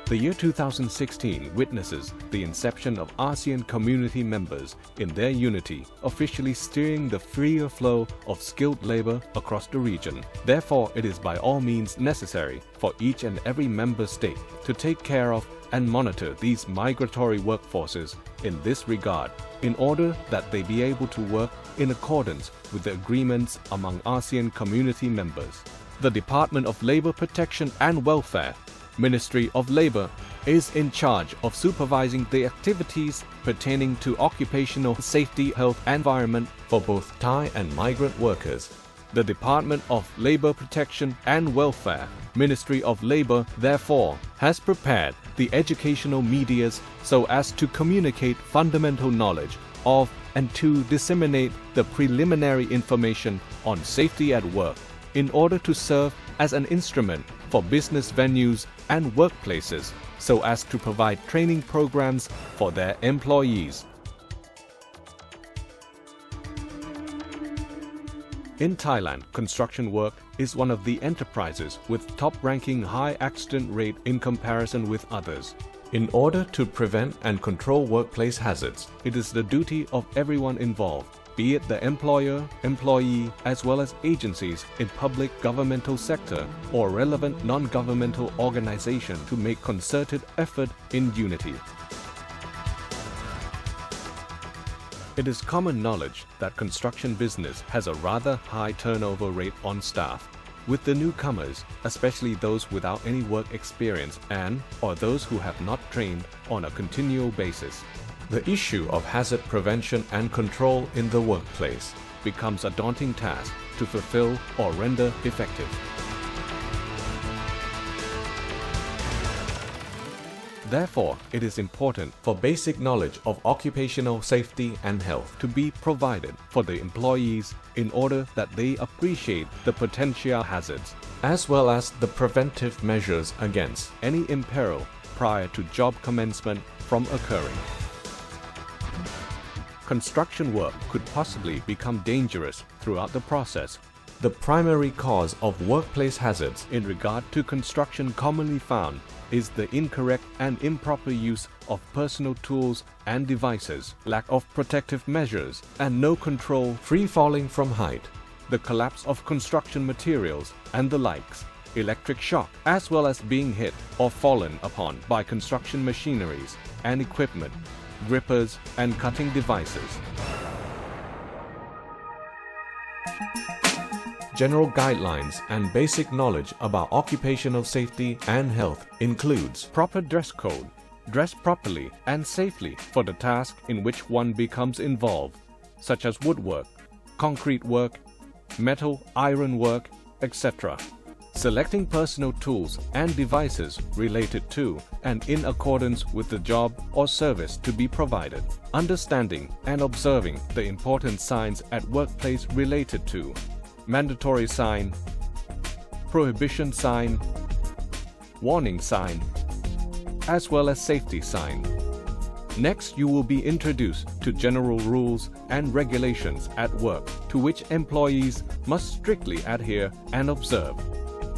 The year 2016 witnesses the inception of ASEAN community members in their unity, officially steering the freer flow of skilled labor across the region. Therefore, it is by all means necessary for each and every member state to take care of and monitor these migratory workforces in this regard, in order that they be able to work in accordance with the agreements among ASEAN community members. The Department of Labor Protection and Welfare, Ministry of Labor, is in charge of supervising the activities pertaining to occupational safety, health, and environment for both Thai and migrant workers. The Department of Labor Protection and Welfare, Ministry of Labor, therefore, has prepared the educational medias so as to communicate fundamental knowledge of and to disseminate the preliminary information on safety at work in order to serve as an instrument for business venues and workplaces so as to provide training programs for their employees. In Thailand, construction work is one of the enterprises with top-ranking high accident rate in comparison with others. In order to prevent and control workplace hazards, it is the duty of everyone involved, be it the employer, employee, as well as agencies in public governmental sector or relevant non-governmental organization to make concerted effort in unity. It is common knowledge that construction business has a rather high turnover rate on staff, with the newcomers, especially those without any work experience and/or those who have not trained on a continual basis. The issue of hazard prevention and control in the workplace becomes a daunting task to fulfill or render effective. Therefore, it is important for basic knowledge of occupational safety and health to be provided for the employees in order that they appreciate the potential hazards, as well as the preventive measures against any imperil prior to job commencement from occurring. Construction work could possibly become dangerous throughout the process. The primary cause of workplace hazards in regard to construction commonly found is the incorrect and improper use of personal tools and devices, lack of protective measures, and no control, free falling from height, the collapse of construction materials, and the likes, electric shock, as well as being hit or fallen upon by construction machineries and equipment, grippers, and cutting devices. General guidelines and basic knowledge about occupational safety and health includes proper dress code, dress properly and safely for the task in which one becomes involved, such as woodwork, concrete work, metal, iron work, etc. Selecting personal tools and devices related to and in accordance with the job or service to be provided. Understanding and observing the important signs at workplace related to mandatory sign, prohibition sign, warning sign, as well as safety sign. Next, you will be introduced to general rules and regulations at work to which employees must strictly adhere and observe.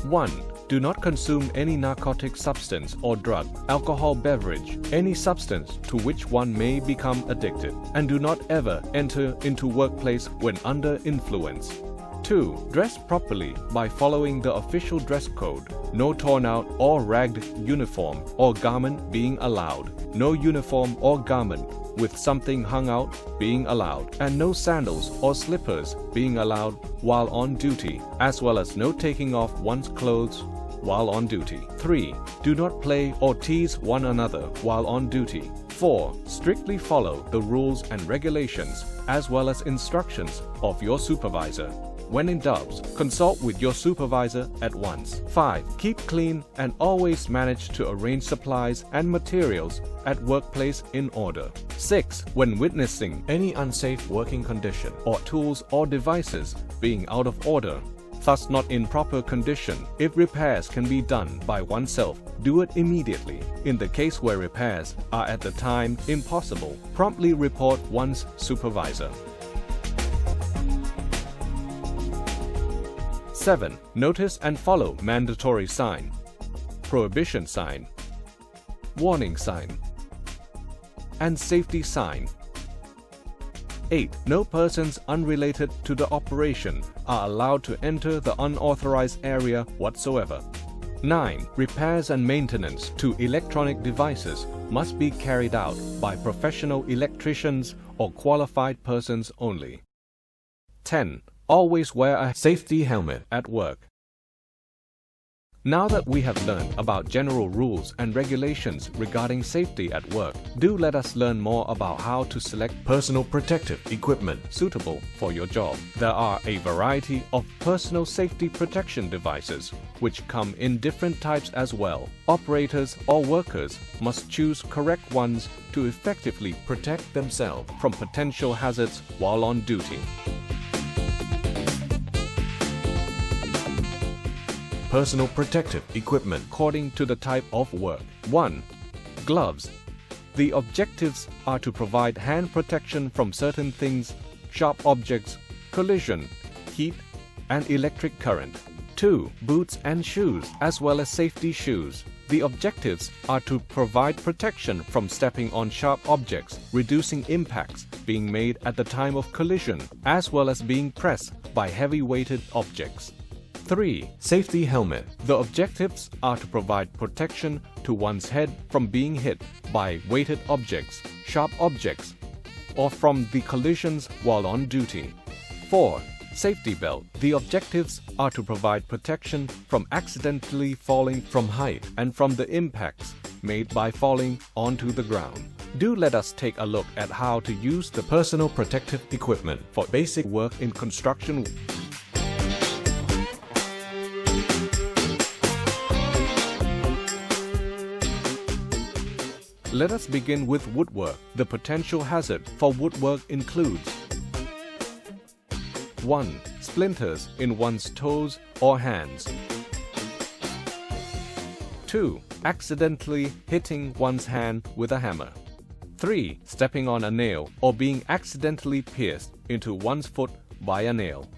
1. Do not consume any narcotic substance or drug, alcohol beverage, any substance to which one may become addicted, and do not ever enter into workplace when under influence. 2. Dress properly by following the official dress code. No torn out or ragged uniform or garment being allowed. No uniform or garment with something hung out being allowed, and no sandals or slippers being allowed while on duty, as well as no taking off one's clothes while on duty. 3. Do not play or tease one another while on duty. 4. Strictly follow the rules and regulations as well as instructions of your supervisor. When in doubt, consult with your supervisor at once. 5. Keep clean and always manage to arrange supplies and materials at workplace in order. 6. When witnessing any unsafe working condition or tools or devices being out of order, thus not in proper condition. If repairs can be done by oneself, do it immediately. In the case where repairs are at the time impossible, promptly report one's supervisor. 7. Notice and follow mandatory sign, prohibition sign, warning sign, and safety sign. 8. No persons unrelated to the operation are allowed to enter the unauthorized area whatsoever. 9. Repairs and maintenance to electronic devices must be carried out by professional electricians or qualified persons only. 10. Always wear a safety helmet at work. Now that we have learned about general rules and regulations regarding safety at work, do let us learn more about how to select personal protective equipment suitable for your job. There are a variety of personal safety protection devices, which come in different types as well. Operators or workers must choose correct ones to effectively protect themselves from potential hazards while on duty. Personal protective equipment according to the type of work. 1. Gloves. The objectives are to provide hand protection from certain things, sharp objects, collision, heat, and electric current. 2. Boots and shoes, as well as safety shoes. The objectives are to provide protection from stepping on sharp objects, reducing impacts being made at the time of collision, as well as being pressed by heavy-weighted objects. 3. Safety helmet. The objectives are to provide protection to one's head from being hit by weighted objects, sharp objects, or from the collisions while on duty. 4. Safety belt. The objectives are to provide protection from accidentally falling from height and from the impacts made by falling onto the ground. Do let us take a look at how to use the personal protective equipment for basic work in construction. Let us begin with woodwork. The potential hazard for woodwork includes 1. Splinters in one's toes or hands. 2. Accidentally hitting one's hand with a hammer. 3. Stepping on a nail or being accidentally pierced into one's foot by a nail.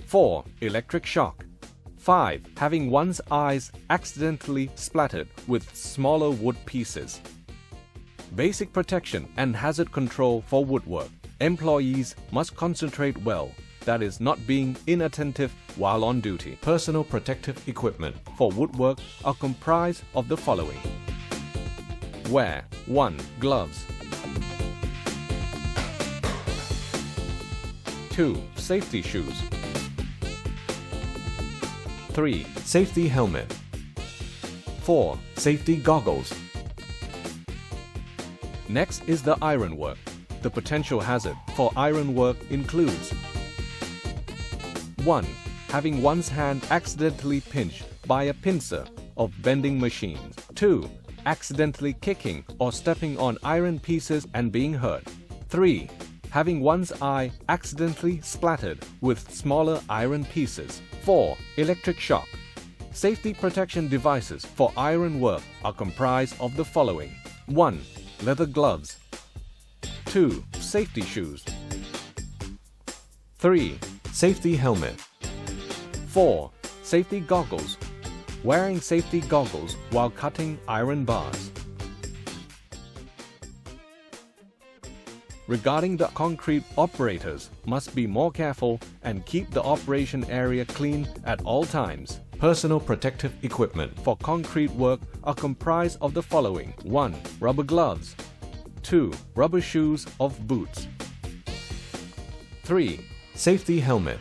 4. Electric shock. 5. Having one's eyes accidentally splattered with smaller wood pieces. Basic protection and hazard control for woodwork. Employees must concentrate well, that is, not being inattentive while on duty. Personal protective equipment for woodwork are comprised of the following. Wear. 1. Gloves. 2. Safety shoes. 3. Safety helmet. 4. Safety goggles. Next is the ironwork. The potential hazard for ironwork includes 1. Having one's hand accidentally pinched by a pincer of bending machines. 2. Accidentally kicking or stepping on iron pieces and being hurt. 3. Having one's eye accidentally splattered with smaller iron pieces. 4. Electric shock. Safety protection devices for ironwork are comprised of the following. 1. Leather gloves. 2. Safety shoes. 3. Safety helmet. 4. Safety goggles. Wearing safety goggles while cutting iron bars. Regarding the concrete, operators must be more careful and keep the operation area clean at all times. Personal protective equipment for concrete work are comprised of the following. 1. Rubber gloves. 2. Rubber shoes of boots. 3. Safety helmet.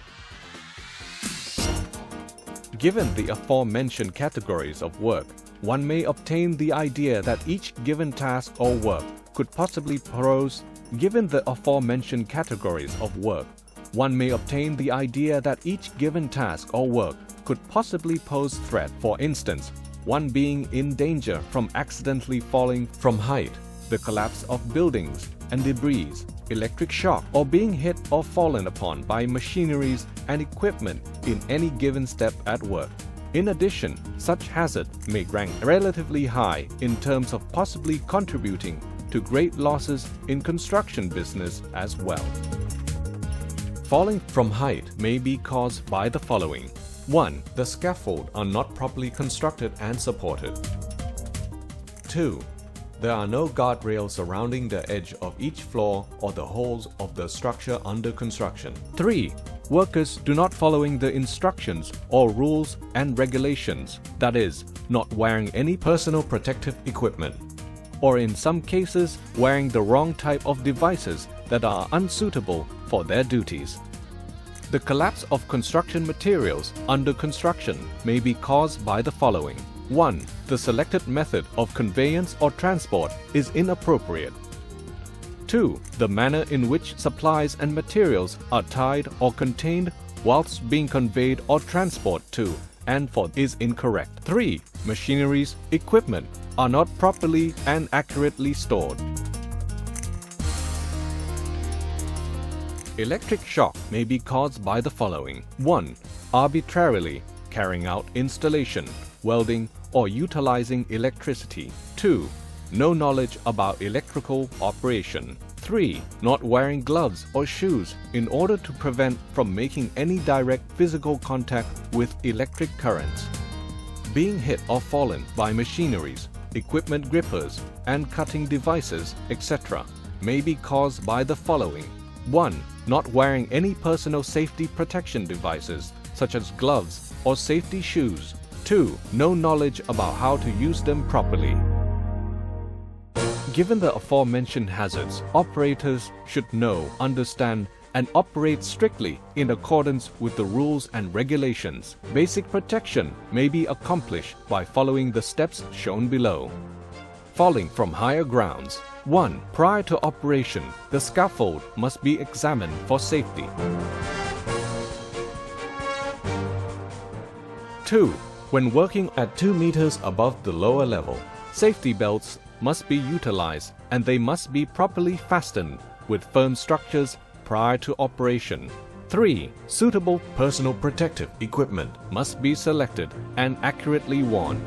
Given the aforementioned categories of work, one may obtain the idea that each given task or work could possibly pose. Given the aforementioned categories of work, one may obtain the idea that each given task or work could possibly pose threat. For instance, one being in danger from accidentally falling from height, the collapse of buildings, and debris, electric shock, or being hit or fallen upon by machineries and equipment in any given step at work. In addition, such hazard may rank relatively high in terms of possibly contributing to great losses in construction business as well. Falling from height may be caused by the following. 1. The scaffold are not properly constructed and supported. 2. There are no guardrails surrounding the edge of each floor or the holes of the structure under construction. 3. Workers do not following the instructions or rules and regulations, that is, not wearing any personal protective equipment, or in some cases wearing the wrong type of devices that are unsuitable for their duties. The collapse of construction materials under construction may be caused by the following. 1. The selected method of conveyance or transport is inappropriate. 2. The manner in which supplies and materials are tied or contained whilst being conveyed or transported to and for is incorrect. 3. Machineries, equipment are not properly and accurately stored. Electric shock may be caused by the following. 1. Arbitrarily carrying out installation, welding, or utilizing electricity. 2. No knowledge about electrical operation. 3. Not wearing gloves or shoes in order to prevent from making any direct physical contact with electric currents. Being hit or fallen by machineries, equipment grippers, and cutting devices, etc. may be caused by the following. 1. Not wearing any personal safety protection devices such as gloves or safety shoes. 2. No knowledge about how to use them properly. Given the aforementioned hazards, operators should know, understand, and operate strictly in accordance with the rules and regulations. Basic protection may be accomplished by following the steps shown below. Falling from higher grounds. 1. Prior to operation, the scaffold must be examined for safety. 2. When working at 2 meters above the lower level, safety belts must be utilized and they must be properly fastened with firm structures prior to operation. 3. Suitable personal protective equipment must be selected and accurately worn.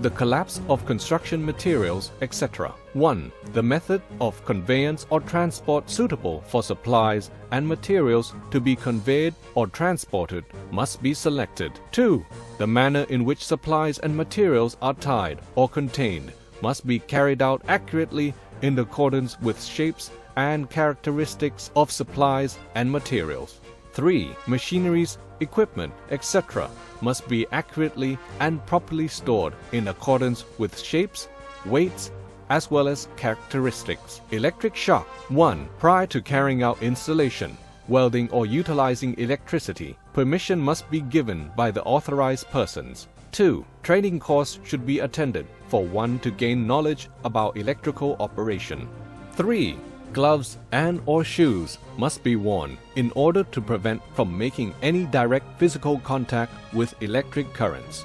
The collapse of construction materials, etc. 1. The method of conveyance or transport suitable for supplies and materials to be conveyed or transported must be selected. 2. The manner in which supplies and materials are tied or contained must be carried out accurately in accordance with shapes and characteristics of supplies and materials. 3. Machineries, equipment, etc. must be accurately and properly stored in accordance with shapes, weights, as well as characteristics. Electric shock. 1. Prior to carrying out installation, welding or utilizing electricity, permission must be given by the authorized persons. 2. Training course should be attended for one to gain knowledge about electrical operation. 3. Gloves and/or shoes must be worn in order to prevent from making any direct physical contact with electric currents.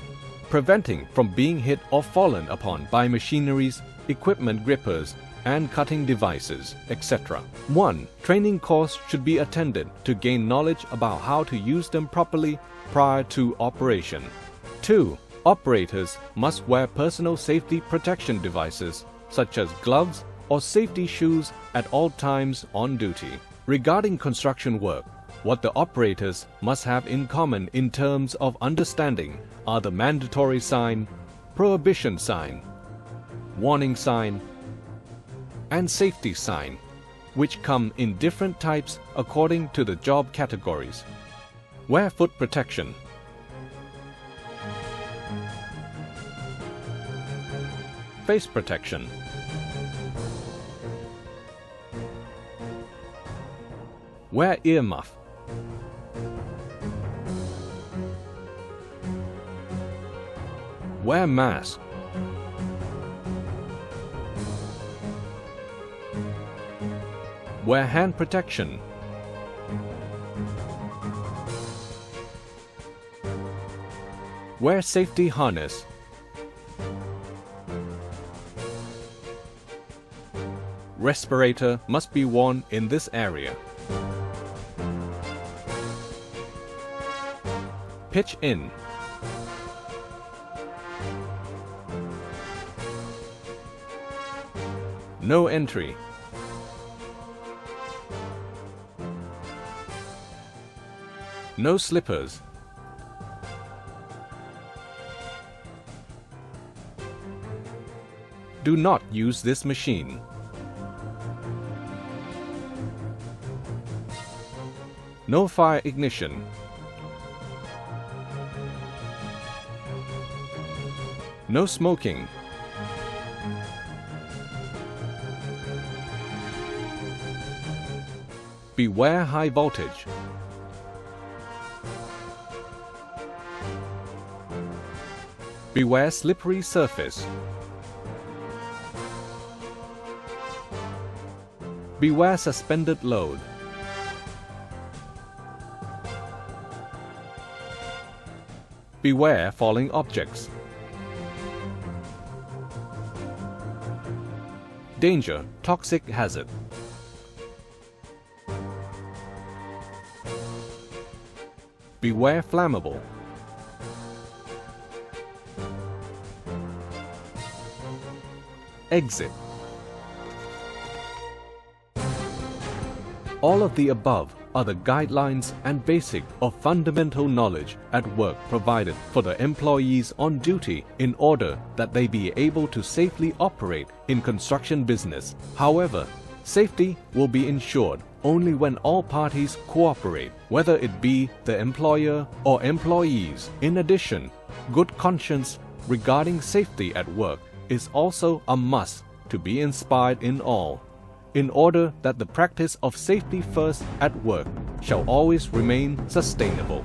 Preventing from being hit or fallen upon by machineries, equipment grippers, and cutting devices, etc. 1. Training course should be attended to gain knowledge about how to use them properly prior to operation. 2. Operators must wear personal safety protection devices such as gloves or safety shoes at all times on duty. Regarding construction work, what the operators must have in common in terms of understanding are the mandatory sign, prohibition sign, warning sign, and safety sign, which come in different types according to the job categories. Wear foot protection. Face protection. Wear earmuff. Wear mask. Wear hand protection. Wear safety harness. Respirator must be worn in this area. Pitch in. No entry. No slippers. Do not use this machine. No fire ignition. No smoking. Beware high voltage. Beware slippery surface. Beware suspended load. Beware falling objects. Danger, toxic hazard. Beware flammable. Exit. All of the above are the guidelines and basic or fundamental knowledge at work provided for the employees on duty in order that they be able to safely operate in construction business. However, safety will be ensured only when all parties cooperate, whether it be the employer or employees. In addition, good conscience regarding safety at work is also a must to be inspired in all, in order that the practice of safety first at work shall always remain sustainable.